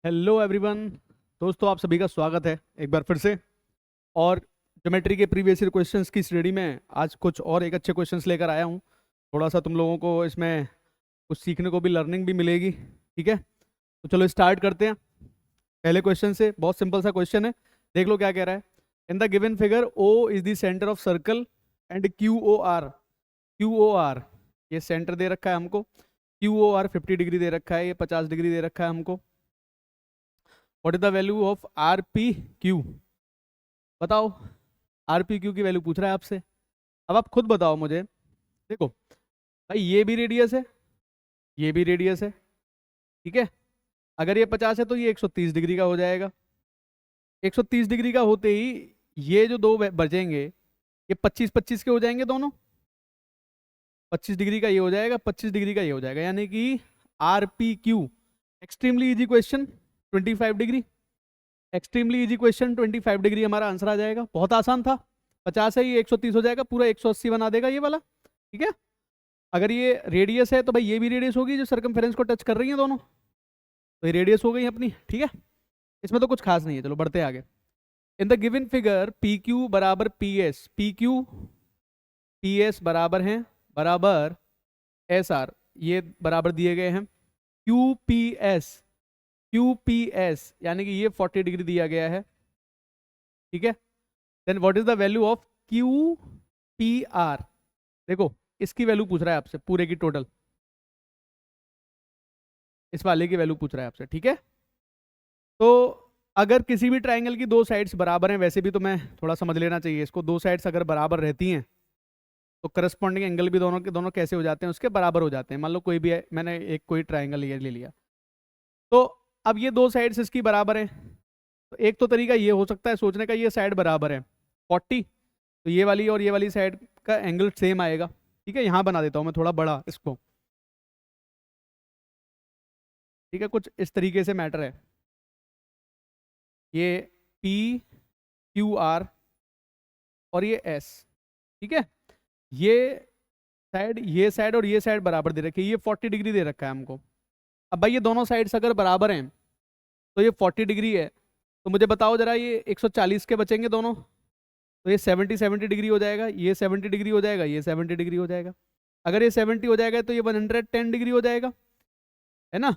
Hello everyone. दोस्तों, आप सभी का स्वागत है एक बार फिर से। और ज्योमेट्री के प्रीवियस ईयर क्वेश्चंस की श्रेणी में आज कुछ और एक अच्छे क्वेश्चंस लेकर आया हूँ। थोड़ा सा तुम लोगों को इसमें कुछ सीखने को भी, लर्निंग भी मिलेगी। ठीक है, तो चलो स्टार्ट करते हैं। पहले क्वेश्चन से, बहुत सिंपल सा क्वेश्चन है, देख लो क्या कह रहा है। In the given figure O is the centre of circle and Q O R, ये सेंटर दे रखा है हमको। क्यू ओ आर 50 डिग्री दे रखा है, ये 50 डिग्री दे रखा है हमको। What is the value of R P Q? बताओ, आर पी क्यू की वैल्यू पूछ रहा है आपसे। अब आप खुद बताओ मुझे। देखो भाई, ये भी रेडियस है, ये भी रेडियस है। ठीक है, अगर ये 50 है तो ये 130 डिग्री का हो जाएगा। 130 डिग्री का होते ही ये जो दो बचेंगे, ये 25-25 के हो जाएंगे दोनों। 25 डिग्री का ये हो जाएगा, 25 डिग्री का ये हो जाएगा, यानी कि are P Q. Extremely easy question, 25 degree. Extremely easy question, 25 degree हमारा आंसर आ जाएगा। बहुत आसान था। 50 है, ये 130 हो जाएगा, पूरा 180 बना देगा ये वाला। ठीक है, अगर ये रेडियस है तो भाई ये भी रेडियस होगी जो सर्कमफेरेंस को टच कर रही है दोनों, तो ये रेडियस हो गई अपनी। ठीक है, इसमें तो कुछ खास नहीं है, चलो बढ़ते हैं आगे। इन the given figure P Q बराबर पी एस, पी एस बराबर है, बराबर एस आर, ये बराबर दिए गए हैं। क्यू पी एस यानी कि ये 40 डिग्री दिया गया है। ठीक है, then what is the value of Q P R? देखो, इसकी वैल्यू पूछ रहा है आपसे, पूरे की टोटल, इस वाले की वैल्यू पूछ रहा है आपसे। ठीक है, तो अगर किसी भी ट्राइंगल की दो साइड्स बराबर हैं, वैसे भी तो मैं थोड़ा समझ लेना चाहिए इसको, दो साइड्स अगर बराबर रहती हैं तो करस्पॉन्डिंग एंगल भी दोनों के दोनों कैसे हो जाते हैं, उसके बराबर हो जाते हैं। मान लो कोई भी है, मैंने एक कोई ट्राइंगल ये ले लिया, तो अब ये दो साइड्स इसकी बराबर हैं। तो एक तो तरीका ये हो सकता है सोचने का, ये साइड बराबर है 40, तो ये वाली और ये वाली साइड का एंगल सेम आएगा। ठीक है, यहाँ बना देता हूँ मैं थोड़ा बड़ा इसको। ठीक है, कुछ इस तरीके से मैटर है। ये पी क्यू आर और ये एस। ठीक है, ये साइड और ये साइड बराबर दे रखी है, ये 40 डिग्री दे रखा है हमको। अब भाई ये दोनों साइड्स अगर बराबर हैं तो ये 40 डिग्री है, तो मुझे बताओ जरा, ये 140 के बचेंगे दोनों, तो ये 70 डिग्री हो जाएगा, ये 70 डिग्री हो जाएगा, ये 70 डिग्री हो जाएगा। अगर ये 70 हो जाएगा तो ये 110 डिग्री हो जाएगा, है ना।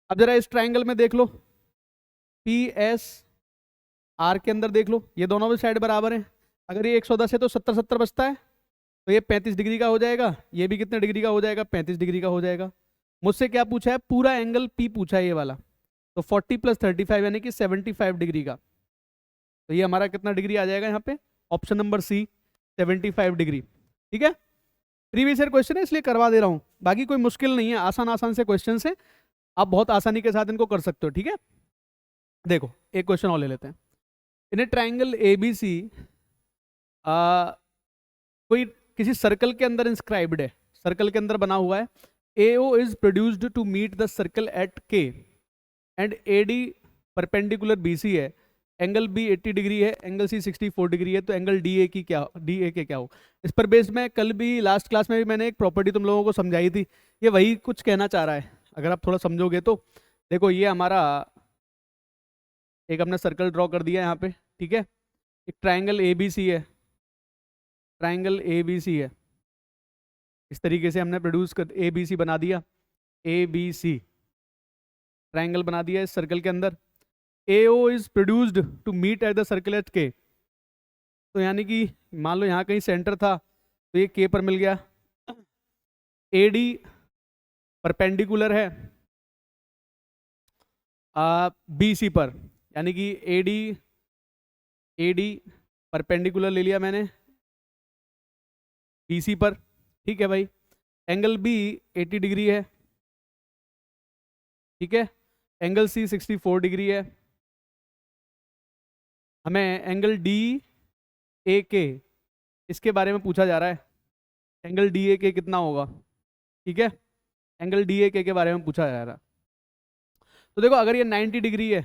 अब जरा इस ट्राइंगल में देख लो, पी एस आर के अंदर देख लो, ये दोनों भी साइड बराबर हैं। अगर ये 110 है तो 70-70 बचता है, तो ये 35 डिग्री का हो जाएगा, ये भी कितने डिग्री का हो जाएगा, 35 डिग्री का हो जाएगा। मुझसे क्या पूछा है, पूरा एंगल पी पूछा है ये वाला, तो 40 + 35 यानी कि 75 डिग्री का। तो ये हमारा कितना डिग्री आ जाएगा यहाँ पे, ऑप्शन नंबर सी, 75 डिग्री। ठीक है, प्रीवियस ईयर क्वेश्चन है इसलिए करवा दे रहा हूँ, बाकी कोई मुश्किल नहीं है, आसान आसान से क्वेश्चन से आप बहुत आसानी के साथ इनको कर सकते हो। ठीक है, देखो एक क्वेश्चन और ले लेते हैं। इन ए ट्राइंगल ए बी सी, कोई किसी सर्कल के अंदर इंस्क्राइब्ड है, सर्कल के अंदर बना हुआ है, AO is produced to meet the circle at K and AD perpendicular BC है, एंगल B 80 डिग्री है, एंगल C 64 डिग्री है, तो एंगल DA की क्या, DA के क्या हो? इस पर बेस्ड में कल भी लास्ट क्लास में भी मैंने एक प्रॉपर्टी तुम लोगों को समझाई थी, ये वही कुछ कहना चाह रहा है अगर आप थोड़ा समझोगे तो। देखो, ये हमारा एक हमने सर्कल ड्रॉ कर दिया यहाँ पे। ठीक है, एक ट्राइंगल ABC है, ट्राइंगल ABC है, इस तरीके से हमने प्रोड्यूस कर ABC बना दिया, ABC ट्राइंगल बना दिया इस सर्कल के अंदर। AO is produced to meet at the circle at K, तो यानी कि मान लो यहाँ कहीं सेंटर था तो ये K पर मिल गया। AD परपेंडिकुलर है BC पर, यानी कि AD परपेंडिकुलर ले लिया मैंने BC पर। ठीक है भाई, एंगल B 80 डिग्री है। ठीक है, एंगल C 64 डिग्री है। हमें एंगल DAK इसके बारे में पूछा जा रहा है, एंगल DAK कितना होगा। ठीक है, एंगल DAK के बारे में पूछा जा रहा है। तो देखो, अगर ये 90 डिग्री है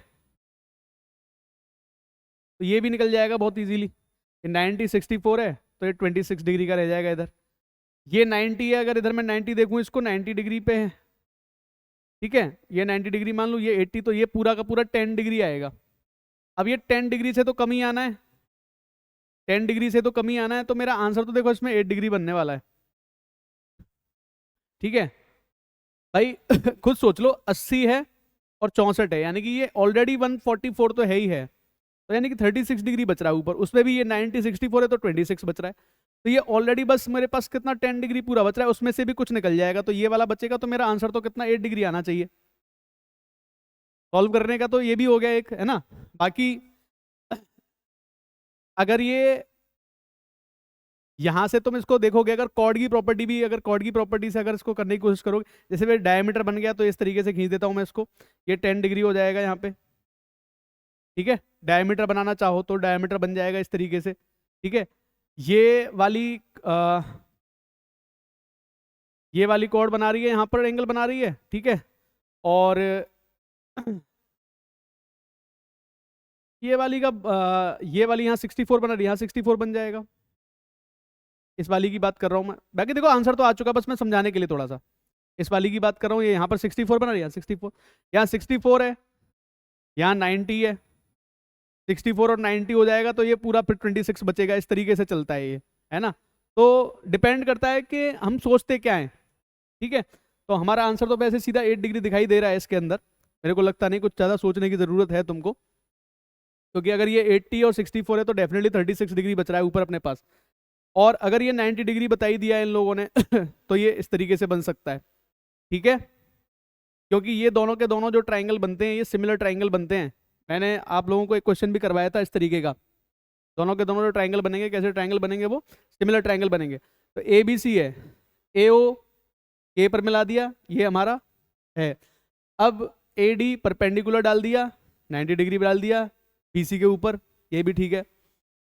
तो ये भी निकल जाएगा बहुत इजीली। ये 90 64 है तो ये 26 डिग्री का रह जाएगा इधर। ये 90 है, अगर इधर मैं 90 देखूं, इसको 90 डिग्री पे है। ठीक है, ये 90 डिग्री मान लो, ये 80, तो ये पूरा का पूरा 10 डिग्री आएगा। अब ये 10 डिग्री से तो कम ही आना है, 10 डिग्री से तो कम ही आना है, तो मेरा आंसर तो देखो इसमें 8 डिग्री बनने वाला है। ठीक है भाई खुद सोच लो, 80 है और 64 है, यानी कि ये ऑलरेडी 144 तो है ही है, तो यानी कि 36 डिग्री बच रहा है ऊपर, उसमें भी ये 90 64 है तो 26 बच रहा है। तो ये ऑलरेडी बस मेरे पास कितना 10 डिग्री पूरा बच रहा है, उसमें से भी कुछ निकल जाएगा, तो ये वाला बचेगा, तो मेरा आंसर तो कितना 8 डिग्री आना चाहिए। सॉल्व करने का तो ये भी हो गया एक, है ना। बाकी अगर ये यहां से तुम इसको देखोगे, अगर कॉर्ड की प्रॉपर्टी भी, अगर कॉर्ड की प्रॉपर्टी से अगर इसको करने की कोशिश करोगे, जैसे फिर डायमीटर बन गया, तो इस तरीके से खींच देता हूं मैं इसको, ये 10 डिग्री हो जाएगा यहाँ पे। ठीक है, डायमीटर बनाना चाहो तो डायमीटर बन जाएगा इस तरीके से। ठीक है, ये वाली ये वाली कॉर्ड बना रही है, यहाँ पर एंगल बना रही है। ठीक है, और ये वाली का ये वाली यहाँ 64 बना रही है, यहाँ 64 बन जाएगा। इस वाली की बात कर रहा हूँ मैं, बाकी देखो आंसर तो आ चुका, बस मैं समझाने के लिए थोड़ा सा इस वाली की बात कर रहा हूँ। ये यहाँ पर 64 बना रही है, 64, यहाँ 64 है, यहाँ 90 है, 64 और 90 हो जाएगा, तो ये पूरा फिर 26 बचेगा। इस तरीके से चलता है ये, है ना। तो डिपेंड करता है कि हम सोचते क्या है। ठीक है, तो हमारा आंसर तो वैसे सीधा 8 डिग्री दिखाई दे रहा है इसके अंदर, मेरे को लगता नहीं कुछ ज़्यादा सोचने की ज़रूरत है तुमको, क्योंकि अगर ये 80 और 64 है तो डेफिनेटली 36 डिग्री बच रहा है ऊपर अपने पास। और अगर ये 90 डिग्री बताई दिया है इन लोगों ने तो ये इस तरीके से बन सकता है। ठीक है, क्योंकि ये दोनों के दोनों जो ट्राइंगल बनते हैं, ये सिमिलर ट्राइंगल बनते हैं। मैंने आप लोगों को एक क्वेश्चन भी करवाया था इस तरीके का, दोनों के दोनों जो ट्राइंगल बनेंगे, कैसे ट्राइंगल बनेंगे, वो सिमिलर ट्राइंगल बनेंगे। तो ए बी सी है, ए ओ के पर मिला दिया, ये हमारा है। अब ए डी परपेंडिकुलर डाल दिया, 90 डिग्री डाल दिया बी सी के ऊपर, ये भी ठीक है।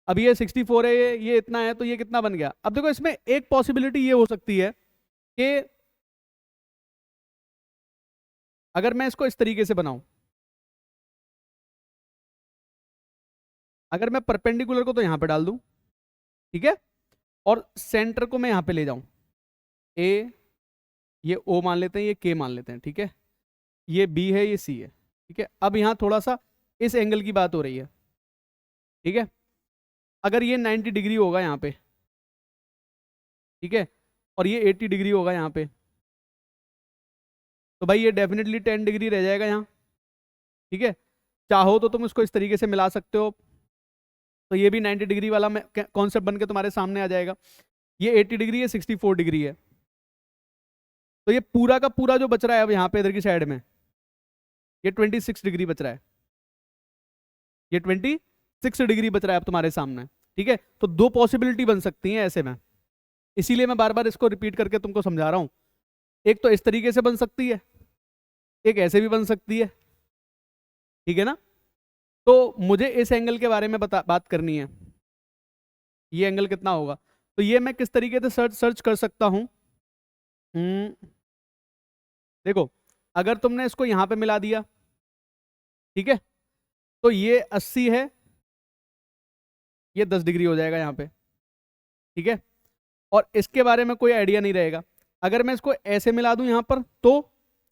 अब ये 64 है, ये इतना है, तो ये कितना बन गया। अब देखो इसमें एक पॉसिबिलिटी ये हो सकती है कि अगर मैं इसको इस तरीके से बनाऊं, अगर मैं परपेंडिकुलर को तो यहां पे डाल दूं, ठीक है, और सेंटर को मैं यहां पे ले जाऊं, ए, ये ओ मान लेते हैं, ये के मान लेते हैं, ठीक है, ये बी है, ये सी है। ठीक है, अब यहां थोड़ा सा इस एंगल की बात हो रही है। ठीक है, अगर ये 90 डिग्री होगा यहाँ पे, ठीक है, और ये 80 डिग्री होगा यहाँ पे, तो भाई ये डेफिनेटली 10 डिग्री रह जाएगा यहाँ। ठीक है, चाहो तो तुम इसको इस तरीके से मिला सकते हो, तो ये भी 90 डिग्री वाला कॉन्सेप्ट बन के तुम्हारे सामने आ जाएगा। ये 80 डिग्री है, 64 डिग्री है, तो ये पूरा का पूरा जो बच रहा है अब यहाँ पे इधर की साइड में, ये 26 डिग्री बच रहा है, ये 26 डिग्री बच रहा है अब तुम्हारे सामने। ठीक है, तो दो पॉसिबिलिटी बन सकती हैं ऐसे में, इसीलिए मैं बार बार इसको रिपीट करके तुमको समझा रहा हूं। एक तो इस तरीके से बन सकती है, एक ऐसे भी बन सकती है। ठीक है ना, तो मुझे इस एंगल के बारे में बात करनी है, ये एंगल कितना होगा, तो ये मैं किस तरीके से सर्च कर सकता हूं। देखो, अगर तुमने इसको यहां पे मिला दिया, ठीक है, तो ये 80 है, ये 10 डिग्री हो जाएगा यहाँ पे। ठीक है, और इसके बारे में कोई आइडिया नहीं रहेगा। अगर मैं इसको ऐसे मिला दूं यहाँ पर, तो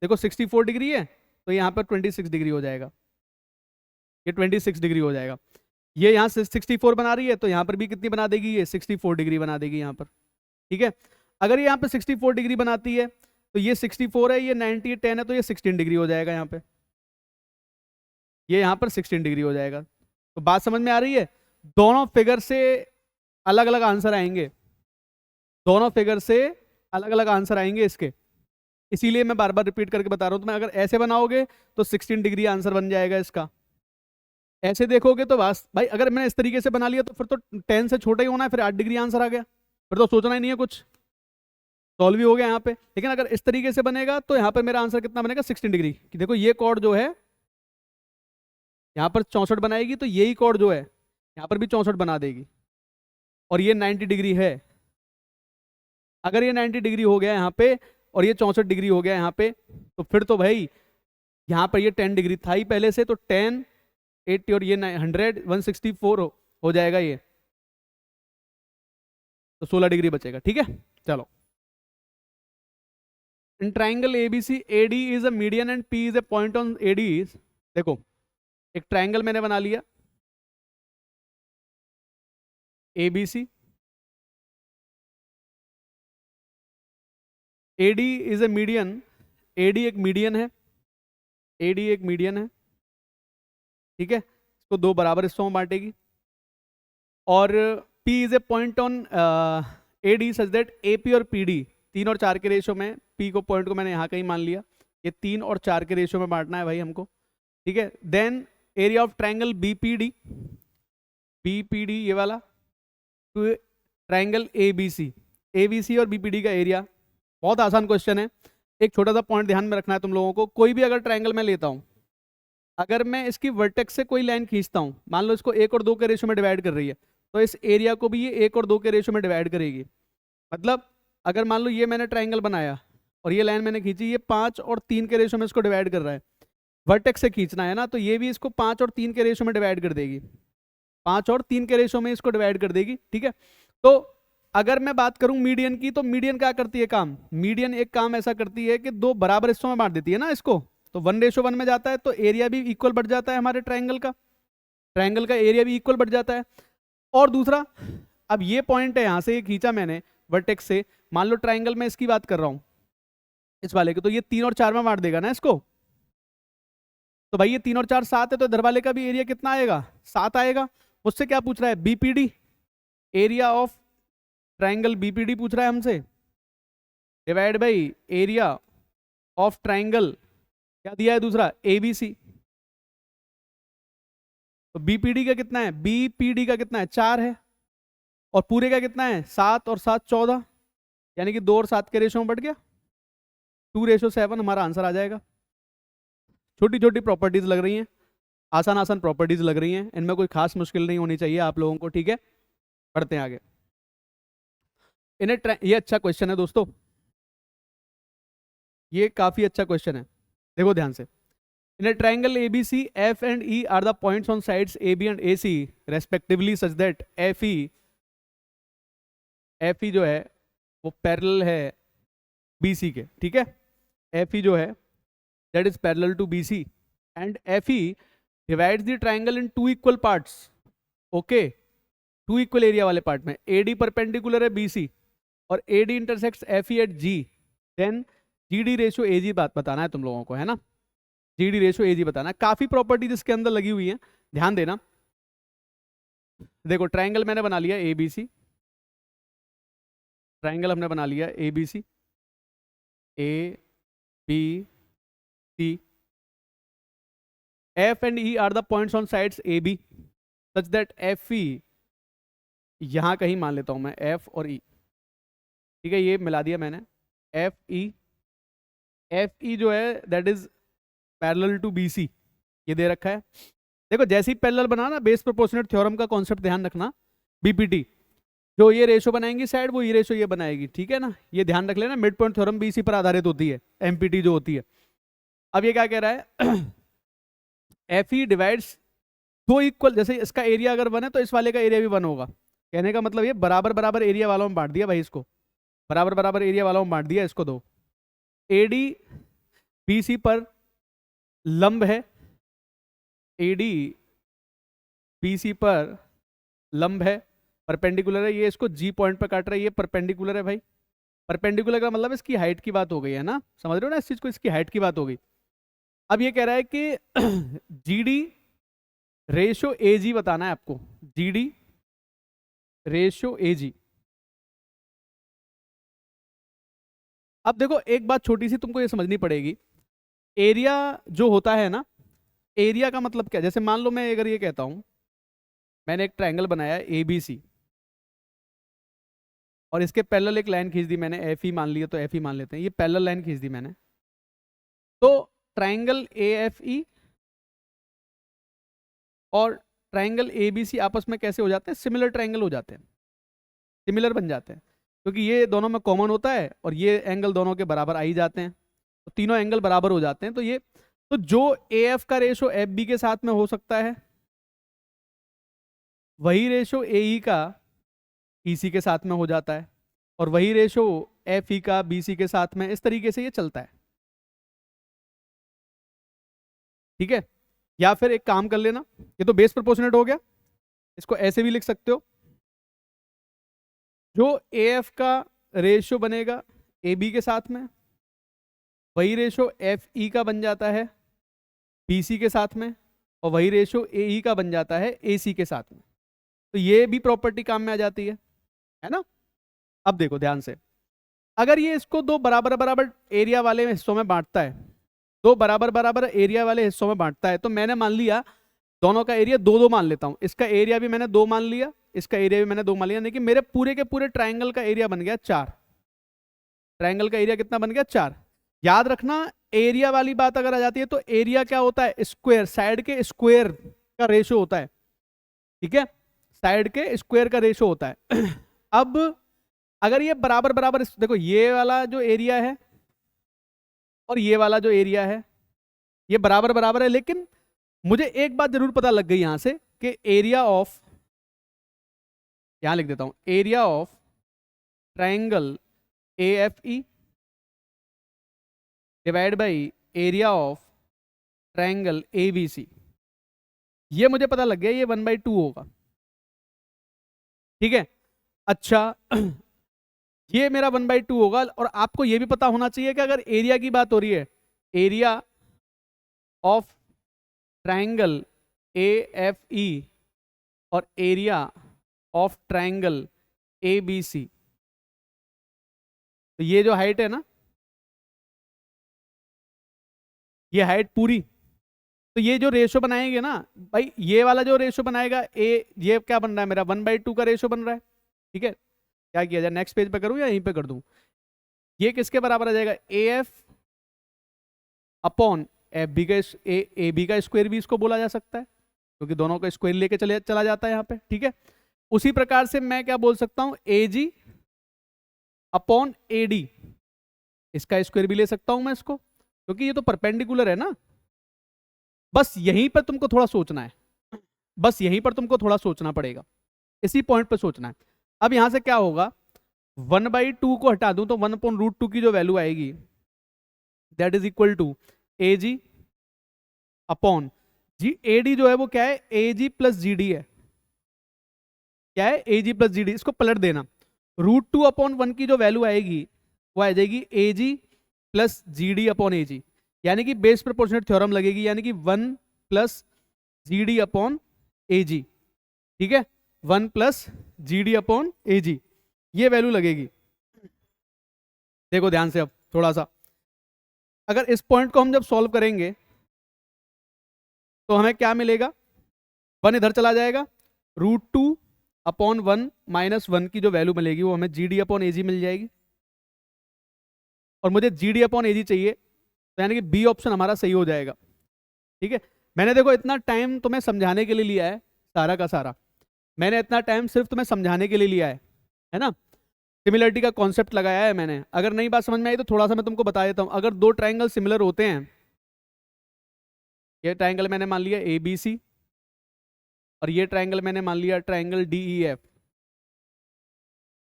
देखो 64 डिग्री है, तो यहाँ पर 26 डिग्री हो जाएगा, ये 26 डिग्री हो जाएगा। ये यहाँ से 64 बना रही है, तो यहाँ पर भी कितनी बना देगी, ये 64 डिग्री बना देगी यहाँ पर। ठीक है, अगर ये यहाँ पे 64 डिग्री बनाती है, तो ये 64 है, ये 90 10 है, तो ये 16 डिग्री हो जाएगा यहाँ पे, ये यहाँ पर 16 डिग्री हो जाएगा। तो बात समझ में आ रही है, दोनों फिगर से अलग अलग आंसर आएंगे, दोनों फिगर से अलग अलग आंसर आएंगे इसके, इसीलिए मैं बार बार रिपीट करके बता रहा हूं। तुम्हें अगर ऐसे बनाओगे तो 16 डिग्री आंसर बन जाएगा इसका, ऐसे देखोगे तो बस भाई, अगर मैंने इस तरीके से बना लिया तो फिर तो 10 से छोटा ही होना है, फिर 8 डिग्री आंसर आ गया, फिर तो सोचना ही नहीं है कुछ, सॉल्व ही हो गया यहाँ पे। लेकिन अगर इस तरीके से बनेगा तो यहाँ पर मेरा आंसर कितना बनेगा, 16 डिग्री। कि देखो ये कॉर्ड जो है यहाँ पर 64 बनाएगी, तो यही कॉर्ड जो है यहाँ पर भी 64 बना देगी, और ये 90 डिग्री है। अगर ये 90 डिग्री हो गया यहाँ पे और ये 64 डिग्री हो गया यहाँ पे, तो फिर तो भाई यहाँ पर ये 10 डिग्री था ही पहले से, तो 10 80 और ये 100 164 हो जाएगा ये, तो 16 डिग्री बचेगा। ठीक है, चलो। In triangle ABC AD is a median and P is a point on AD। देखो एक ट्राइंगल मैंने बना लिया ABC, AD is a median, AD एक मीडियन है, AD एक मीडियन है, ठीक है, इसको दो बराबर हिस्सों में बांटेगी, और P is a point on AD such that AP और PD 3 और 4 के रेशो में, P को पॉइंट को मैंने यहाँ कहीं मान लिया, ये 3 और 4 के रेशो में बांटना है भाई हमको, ठीक है। Then area of triangle BPD, BPD ये वाला, तो ट्राइंगल ABC, ABC और BPD का एरिया, बहुत आसान क्वेश्चन है। एक छोटा सा पॉइंट ध्यान में रखना है तुम लोगों को, कोई भी अगर ट्राइंगल मैं लेता हूँ, अगर मैं इसकी वर्टेक्स से कोई लाइन खींचता हूँ, मान लो इसको 1 और 2 के रेशो में डिवाइड कर रही है, तो इस एरिया को भी ये 1 और 2 के रेशो में डिवाइड करेगी। मतलब अगर मान लो ये मैंने ट्राइंगल बनाया और ये लाइन मैंने खींची, ये 5 और 3 के रेशो में इसको डिवाइड कर रहा है, वर्टेक्स से खींचना है ना, तो ये भी इसको 5 और 3 के रेशो में डिवाइड कर देगी, 5 और 3 के रेशो में इसको डिवाइड कर देगी, ठीक है। तो अगर मैं बात करूं मीडियन की, तो मीडियन क्या करती है काम, मीडियन एक काम ऐसा करती है कि दो बराबर हिस्सों में बांट देती है ना इसको, तो 1:1 में जाता है, तो एरिया भी इक्वल बढ़ जाता है हमारे ट्राइंगल का, ट्राइंगल का एरिया भी इक्वल बढ़ जाता है। और दूसरा, अब ये पॉइंट है, यहां से ये खींचा मैंने वर्टेक्स से, मान लो ट्राइंगल में इसकी बात कर रहा हूं इस वाले की, तो ये 3 और 4 में बांट देगा ना इसको, तो भाई ये 3 और 4 7 है, तो इधर वाले का भी एरिया कितना आएगा, 7 आएगा। मुझसे क्या पूछ रहा है, BPD, area of triangle BPD पूछ रहा है हमसे, divide by area of triangle, क्या दिया है दूसरा, ABC, तो BPD का कितना है, BPD का कितना है, 4 है, और पूरे का कितना है, 7 और 7 14, यानी कि 2 और 7 के रेशो में बढ़ गया, 2:7 हमारा आंसर आ जाएगा। छोटी छोटी प्रॉपर्टीज लग रही हैं, आसान आसान प्रॉपर्टीज लग रही हैं, इनमें कोई खास मुश्किल नहीं होनी चाहिए आप लोगों को, ठीक है। बढ़ते हैं आगे। ये अच्छा क्वेश्चन है दोस्तों, ये काफी अच्छा क्वेश्चन है, देखो ध्यान से। In a triangle ABC, F and E are the points on sides AB and AC respectively such that FE जो है वो पैरेलल है BC के, ठीक है। FE जो है that is parallel to BC and FE divides the triangle in 2 equal parts, okay, 2 equal area वाले पार्ट में। AD परपेंडिकुलर है BC और AD intersects FE at G, then GD ratio AG बात बताना है तुम लोगों को, है ना, GD रेशियो AG बताना है। काफी प्रॉपर्टीज इसके अंदर लगी हुई हैं, ध्यान देना। देखो ट्राइंगल मैंने बना लिया ABC, ट्राइंगल हमने बना लिया ABC, ABC, F and E are the points on sides AB such that FE, यहां कहीं मान लेता हूं मैं F और E, ठीक है, ये मिला दिया मैंने, FE जो है that is parallel to BC, ये दे रखा है। देखो जैसे ही पैरेलल बना ना, बेस प्रोपोर्शनेट थ्योरम का कॉन्सेप्ट ध्यान रखना, BPT जो ये रेशो बनाएंगी साइड, वो ये रेशो ये बनाएगी, ठीक है ना, ये ध्यान रख लेना, मिड पॉइंट थ्योरम भी इसी पर आधारित होती है, MPT जो होती है। अब ये क्या कह रहा है, FE डिवाइड्स 2 इक्वल, जैसे इसका एरिया अगर 1 है तो इस वाले का एरिया भी 1 होगा, कहने का मतलब ये बराबर बराबर एरिया वालों में बांट दिया भाई, इसको बराबर बराबर एरिया वालों में बांट दिया इसको दो। AD BC पर लंब है, AD BC पर लंब है, परपेंडिकुलर है, ये इसको G पॉइंट पर काट रहा है, ये परपेंडिकुलर है भाई, परपेंडिकुलर का मतलब इसकी हाइट की बात हो गई है ना, समझ रहे हो ना इस चीज को, इसकी हाइट की बात हो गई। अब ये कह रहा है कि GD रेशियो AG बताना है आपको, GD रेशियो AG। अब देखो एक बात छोटी सी तुमको ये समझनी पड़ेगी, एरिया जो होता है ना, एरिया का मतलब क्या, जैसे मान लो मैं अगर ये कहता हूं, मैंने एक ट्रायंगल बनाया ABC और इसके पैरेलल एक लाइन खींच दी मैंने, FE मान लिया तो FE मान लेते हैं, ये पैरेलल लाइन खींच दी मैंने, तो ट्रायंगल AFE और ट्रायंगल ABC आपस में कैसे हो जाते हैं, सिमिलर ट्रायंगल हो जाते हैं, सिमिलर बन जाते हैं, क्योंकि ये दोनों में कॉमन होता है और ये एंगल दोनों के बराबर आ ही जाते हैं, तो तीनों एंगल बराबर हो जाते हैं। तो ये, तो जो AF का रेशो FB के साथ में हो सकता है, वही रेशो AE का EC के साथ में हो जाता है, और वही रेशो एफ ई का बी सी के साथ में, इस तरीके से ये चलता है, ठीक है। या फिर एक काम कर लेना, ये तो बेस प्रोपोर्शनेट हो गया, इसको ऐसे भी लिख सकते हो, जो ए एफ का रेशियो बनेगा ए बी के साथ में, वही रेशियो एफ ई का बन जाता है बी सी के साथ में, और वही रेशियो ए ई का बन जाता है ए सी के साथ में। तो ये भी प्रॉपर्टी काम में आ जाती है ना। अब देखो ध्यान से, अगर ये इसको दो बराबर बराबर एरिया वाले हिस्सों में बांटता है, दो बराबर बराबर एरिया वाले हिस्सों में बांटता है, तो मैंने मान लिया दोनों का एरिया दो दो मान लेता हूं, इसका एरिया भी मैंने दो मान लिया, इसका एरिया भी मैंने दो मान लिया, लेकिन मेरे पूरे के पूरे ट्राइंगल का एरिया बन गया 4। ट्राइंगल का एरिया कितना बन गया 4। याद रखना एरिया वाली बात अगर आ जाती है तो एरिया क्या होता है, स्क्वायर, साइड के स्क्वायर का रेशो होता है, ठीक है, साइड के स्क्वायर का रेशो होता है। अब अगर ये बराबर बराबर, देखो ये वाला जो एरिया है और ये वाला जो एरिया है ये बराबर बराबर है, लेकिन मुझे एक बात जरूर पता लग गई यहां से कि एरिया ऑफ, यहां लिख देता हूं, area of triangle A F E divide by area of triangle A B C, ये मुझे पता लग गया ये 1/2 होगा, ठीक है। अच्छा ये मेरा 1/2 होगा, और आपको ये भी पता होना चाहिए कि अगर एरिया की बात हो रही है, area of triangle A F E और area of triangle A B C, तो ये जो हाइट है ना, ये हाइट पूरी, तो ये जो रेशो बनाएंगे ना भाई, ये वाला जो रेशो बनाएगा ये क्या बन रहा है मेरा 1/2 का रेशो बन रहा है, ठीक है। क्या किया जाए, नेक्स्ट पेज पे करूं या यहीं पे कर दूं, ये किसके बराबर आ जाएगा, A F upon F B का, ए बी का स्क्वायर भी इसको बोला जा सकता है, क्योंकि दोनों का स्क्वायर लेके चला जाता है यहाँ पे, ठीक है। उसी प्रकार से मैं क्या बोल सकता हूं, ए जी अपॉन ए डी, इसका स्क्वायर भी ले सकता हूं मैं इसको, क्योंकि ये तो परपेंडिकुलर है ना। बस यहीं पर तुमको थोड़ा सोचना है, बस यहीं पर तुमको थोड़ा सोचना पड़ेगा, इसी पॉइंट पर सोचना है। अब यहां से क्या होगा, 1/2 को हटा दूं तो 1/√2 की जो वैल्यू आएगी that is equal to A G upon G, A D जो है वो क्या है, ए जी प्लस जी डी है, क्या है, ए जी प्लस जी डी, इसको पलट देना, √2/1 की जो वैल्यू आएगी वो आ जाएगी ए जी प्लस जी डी अपॉन ए जी, यानी कि बेस प्रोपोर्शनेट थ्योरम लगेगी, यानी कि 1 प्लस जी डी अपॉन ए जी, ठीक है, 1 प्लस जी डी अपॉन ए जी, ये वैल्यू लगेगी। देखो ध्यान से अब थोड़ा सा, अगर इस पॉइंट को हम जब सॉल्व करेंगे तो हमें क्या मिलेगा, 1 इधर चला जाएगा, √2/1 - 1 की जो वैल्यू मिलेगी वो हमें जी डी अपॉन ए जी मिल जाएगी, और मुझे जी डी अपॉन ए जी चाहिए, तो यानी कि बी ऑप्शन हमारा सही हो जाएगा, ठीक है। मैंने देखो इतना टाइम तुम्हें समझाने के लिए लिया है, सारा का सारा मैंने इतना टाइम सिर्फ तुम्हें समझाने के लिए लिया है ना, सिमिलरिटी का कॉन्सेप्ट लगाया है मैंने। अगर नई बात समझ में आई तो थोड़ा सा मैं तुमको बता देता हूं, अगर दो ट्राइंगल सिमिलर होते हैं, ये ट्राइंगल मैंने मान लिया ए बी सी, और ये ट्राइंगल मैंने मान लिया ट्राइंगल डी ई एफ,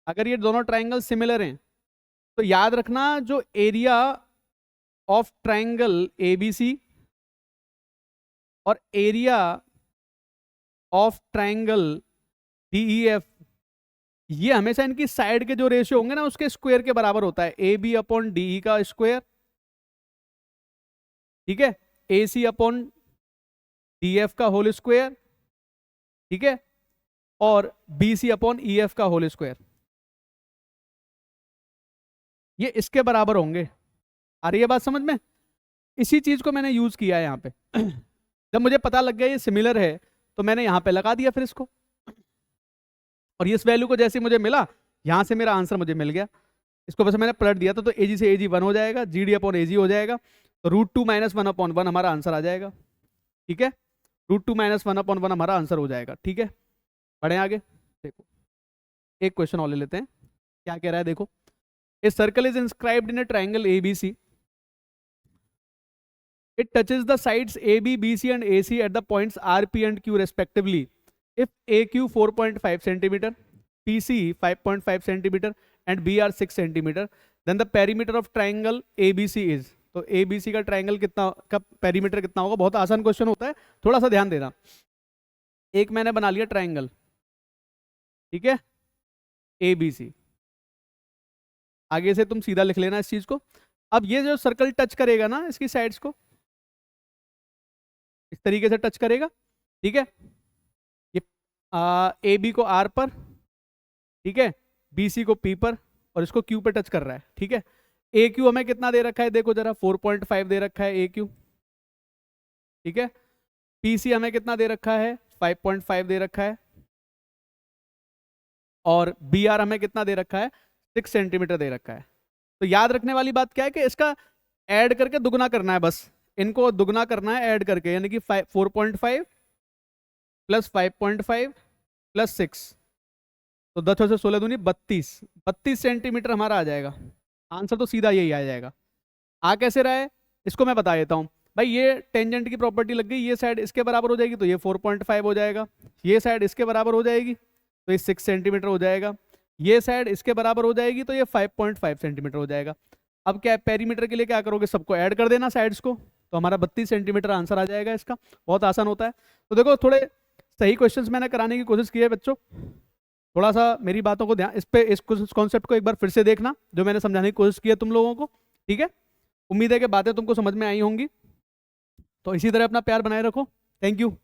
अगर ये दोनों ट्राइंगल सिमिलर हैं तो याद रखना जो area of triangle A B C और area of triangle D E F, ये हमेशा इनकी साइड के जो रेशियो होंगे ना उसके स्क्वायर के बराबर होता है, A B upon D E का स्क्वायर, ठीक है, A C upon D F का होल स्क्वायर, ठीक है, और B C upon E F का होल स्क्वायर, ये इसके बराबर होंगे। आ रही है बात समझ में, इसी चीज को मैंने यूज किया है यहाँ पे। जब मुझे पता लग गया ये सिमिलर है तो मैंने यहाँ पे लगा दिया फिर इसको, और इस वैल्यू को जैसे मुझे मिला यहाँ से मेरा आंसर मुझे मिल गया, इसको बस मैंने पलट दिया तो ए जी से ए जी 1 हो जाएगा, जी डी अपॉन ए जी हो जाएगा, तो √2 - 1/1 हमारा आंसर आ जाएगा, ठीक है, √2 - 1/1 हमारा आंसर हो जाएगा, ठीक है। बढ़े आगे, देखो एक क्वेश्चन और ले लेते हैं, क्या कह रहा है देखो, a circle is inscribed in a triangle A B C, it touches the sides AB, BC and AC at the points RP and Q respectively. If AQ 4.5 cm, PC 5.5 cm and B R 6 centimetre, then the perimeter of triangle A B C is, तो A B सी का triangle कितना का perimeter कितना होगा? बहुत आसान question होता है, थोड़ा सा ध्यान देना। एक मैंने बना लिया ट्राइंगल, ठीक है, ए बी सी, आगे से तुम सीधा लिख लेना इस चीज को। अब ये जो सर्कल टच करेगा ना इसकी साइड्स को, इस तरीके से टच करेगा, ठीक है, ये ए बी को आर पर, ठीक है, बी सी को पी पर, और इसको क्यू पे टच कर रहा है, ठीक है। ए क्यू हमें कितना दे रखा है, देखो जरा 4.5 दे रखा है ए क्यू, ठीक है। पी सी हमें कितना दे रखा है, 5.5 दे रखा है, और बी आर हमें कितना दे रखा है, 6 सेंटीमीटर दे रखा है। तो याद रखने वाली बात क्या है कि इसका ऐड करके दुगना करना है, बस इनको दुगना करना है ऐड करके, यानी कि 4.5 प्लस 5.5 प्लस 6, तो 10 से 16 दूनी 32 सेंटीमीटर हमारा आ जाएगा। आंसर तो सीधा यही आ जाएगा। आ कैसे रहा है इसको मैं बता देता हूँ भाई, ये टेंजेंट की प्रॉपर्टी लग गई, ये साइड इसके बराबर हो जाएगी तो ये 4.5 हो जाएगा, ये साइड इसके बराबर हो जाएगी तो ये 6 सेंटीमीटर हो जाएगा, ये साइड इसके बराबर हो जाएगी तो ये 5.5 सेंटीमीटर हो जाएगा। अब क्या पेरीमीटर के लिए क्या करोगे, सबको ऐड कर देना साइड्स को, तो हमारा 32 सेंटीमीटर आंसर आ जाएगा इसका। बहुत आसान होता है। तो देखो थोड़े सही क्वेश्चंस मैंने कराने की कोशिश की है बच्चों, थोड़ा सा मेरी बातों को ध्यान, इस कॉन्सेप्ट को एक बार फिर से देखना जो मैंने समझाने की कोशिश की है तुम लोगों को, ठीक है। उम्मीद है कि बातें तुमको समझ में आई होंगी। तो इसी तरह अपना प्यार बनाए रखो। Thank you.